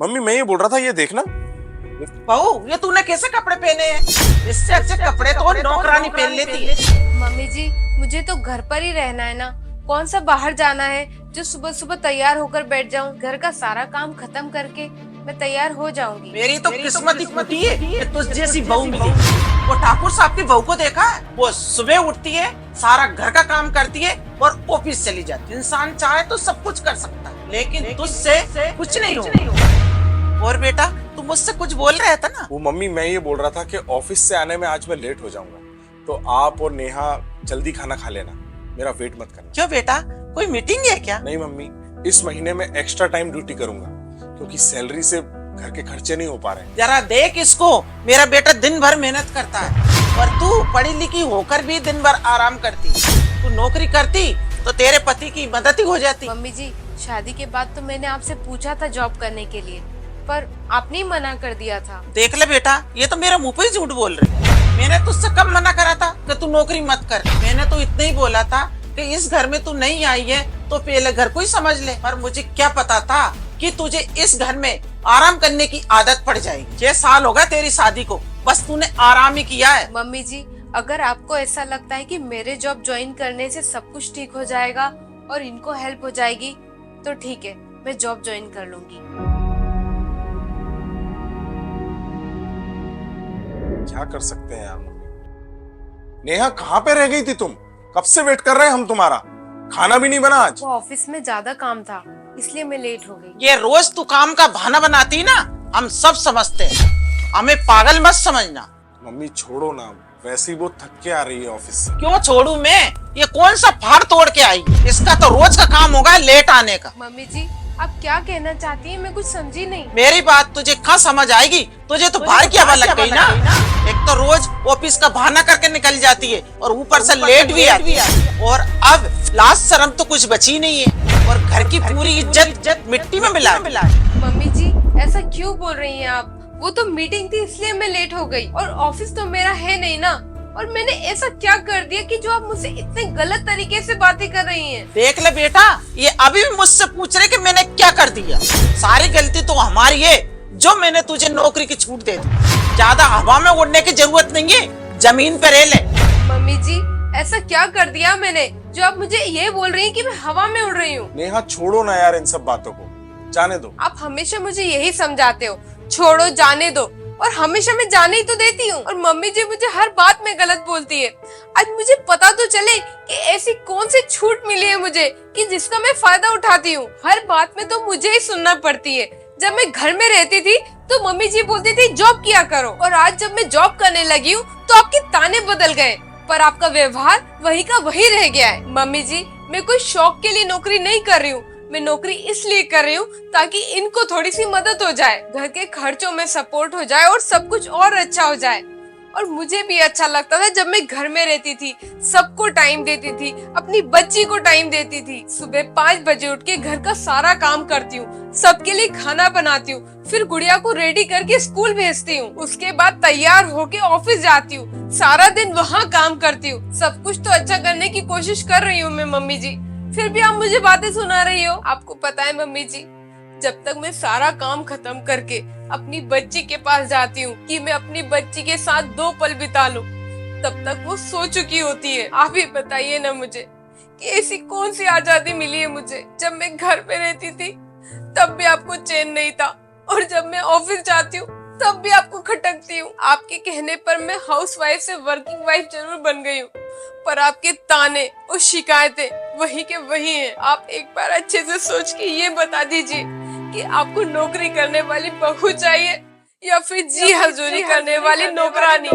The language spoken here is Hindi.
मम्मी मैं ये बोल रहा था, ये देखना। बहू ये तूने कैसे कपड़े पहने हैं? इससे अच्छे कपड़े तो नौकरानी पहन लेती है। मम्मी जी, मुझे तो घर पर ही रहना है ना, कौन सा बाहर जाना है जो सुबह सुबह तैयार होकर बैठ जाऊं। घर का सारा काम खत्म करके मैं तैयार हो जाऊंगी। मेरी तो किस्मत ही फूटी है कि तुझ जैसी बहू मिली। वो ठाकुर साहब की बहू को देखा है? वो सुबह उठती है, सारा घर का काम करती है और ऑफिस चली जाती है। इंसान चाहे तो सब कुछ कर सकता है, लेकिन तुझसे कुछ नहीं हो। और बेटा तू मुझसे कुछ बोल रहा था ना? वो मम्मी मैं ये बोल रहा था कि ऑफिस से आने में आज मैं लेट हो जाऊंगा, तो आप और नेहा जल्दी खाना खा लेना, मेरा वेट मत करना। क्यों बेटा, कोई मीटिंग है क्या? नहीं मम्मी, इस महीने में एक्स्ट्रा टाइम ड्यूटी करूंगा क्योंकि सैलरी से घर के खर्चे नहीं हो पा रहे हैं। जरा देख इसको, मेरा बेटा दिन भर मेहनत करता है और तू पढ़ी लिखी होकर भी दिन भर आराम करती। तू नौकरी करती तो तेरे पति की मदद ही हो जाती। मम्मी जी, शादी के बाद तो मैंने आपसे पूछा था जॉब करने के लिए, पर आपने ही मना कर दिया था। देख ले बेटा, ये तो मेरा मुंह पे ही झूठ बोल रही है। मैंने तुझसे कब मना करा था कि तू नौकरी मत कर? मैंने तो इतना ही बोला था कि इस घर में तू नहीं आई है तो पहले घर को ही समझ ले। पर मुझे क्या पता था कि तुझे इस घर में आराम करने की आदत पड़ जाएगी। 6 साल होगा तेरी शादी को, बस तूने आराम ही किया है। मम्मी जी, अगर आपको ऐसा लगता है कि मेरे जॉब ज्वाइन करने से सब कुछ ठीक हो जाएगा और इनको हेल्प हो जाएगी तो ठीक है, मैं जॉब ज्वाइन कर लूंगी। क्या कर सकते हैं यार मम्मी। नेहा कहाँ पे रह गई थी तुम? कब से वेट कर रहे हैं हम तुम्हारा, खाना भी नहीं बना आज। वो ऑफिस में ज्यादा काम था इसलिए मैं लेट हो गई। ये रोज तू काम का बहाना बनाती ना, हम सब समझते हैं, हमें पागल मत समझना। मम्मी छोड़ो ना, वैसे ही वो थक के आ रही है ऑफिस से। क्यों छोड़ू मैं? ये कौन सा फाड़ तोड़ के आई? इसका तो रोज का काम होगा लेट आने का। मम्मी जी, आप क्या कहना चाहती हैं? मैं कुछ समझी नहीं। मेरी बात तुझे कहाँ समझ आएगी? तुझे तो बाहर की हवा लग गई ना। एक तो रोज ऑफिस का बहाना करके निकल जाती है और ऊपर से लेट भी आती है, और अब लाज शर्म तो कुछ बची नहीं है और घर की पूरी इज्जत मिट्टी में मिला। मम्मी जी, ऐसा क्यों बोल रही हैं आप? वो तो मीटिंग थी इसलिए मैं लेट हो गई, और ऑफिस तो मेरा है नहीं ना। और मैंने ऐसा क्या कर दिया कि जो आप मुझसे इतने गलत तरीके से बातें कर रही हैं? देख ले बेटा, ये अभी भी मुझसे पूछ रहे कि मैंने क्या कर दिया। सारी गलती तो हमारी है जो मैंने तुझे नौकरी की छूट दे दी। ज्यादा हवा में उड़ने की जरूरत नहीं है, जमीन पे रह ले। मम्मी जी, ऐसा क्या कर दिया मैंने जो आप मुझे ये बोल रही हैं कि मैं हवा में उड़ रही हूँ? नेहा छोड़ो ना यार इन सब बातों को, जाने दो। आप हमेशा मुझे यही समझाते हो, छोड़ो जाने दो, और हमेशा मैं जाने ही तो देती हूँ। और मम्मी जी मुझे हर बात में गलत बोलती है। आज मुझे पता तो चले कि ऐसी कौन सी छूट मिली है मुझे कि जिसका मैं फायदा उठाती हूँ। हर बात में तो मुझे ही सुनना पड़ती है। जब मैं घर में रहती थी तो मम्मी जी बोलती थी जॉब किया करो, और आज जब मैं जॉब करने लगी हूँ तो आपके ताने बदल गए, पर आपका व्यवहार वही का वही रह गया है। मम्मी जी, मैं कोई शौक के लिए नौकरी नहीं कर रही हूँ, मैं नौकरी इसलिए कर रही हूँ ताकि इनको थोड़ी सी मदद हो जाए, घर के खर्चों में सपोर्ट हो जाए और सब कुछ और अच्छा हो जाए। और मुझे भी अच्छा लगता था जब मैं घर में रहती थी, सबको टाइम देती थी, अपनी बच्ची को टाइम देती थी। सुबह 5 बजे उठ के घर का सारा काम करती हूँ, सबके लिए खाना बनाती हूँ, फिर गुड़िया को रेडी करके स्कूल भेजती हूँ, उसके बाद तैयार होके ऑफिस जाती हूँ, सारा दिन वहाँ काम करती हूँ। सब कुछ तो अच्छा करने की कोशिश कर रही हूँ मैं मम्मी जी, फिर भी आप मुझे बातें सुना रही हो। आपको पता है मम्मी जी, जब तक मैं सारा काम खत्म करके अपनी बच्ची के पास जाती हूँ कि मैं अपनी बच्ची के साथ 2 पल बिता लूं, तब तक वो सो चुकी होती है। आप ही बताइए ना मुझे कि ऐसी कौन सी आजादी मिली है मुझे। जब मैं घर पे रहती थी तब भी आपको चैन नहीं था, और जब मैं ऑफिस जाती हूँ तब भी आपको खटकती हूँ। आपके कहने पर मैं हाउसवाइफ से वर्किंग वाइफ जरूर बन गई हूँ, पर आपके ताने और शिकायतें वही के वही हैं। आप एक बार अच्छे से सोच के ये बता दीजिए कि आपको नौकरी करने वाली बहू चाहिए या फिर जी हजूरी करने वाली नौकरानी।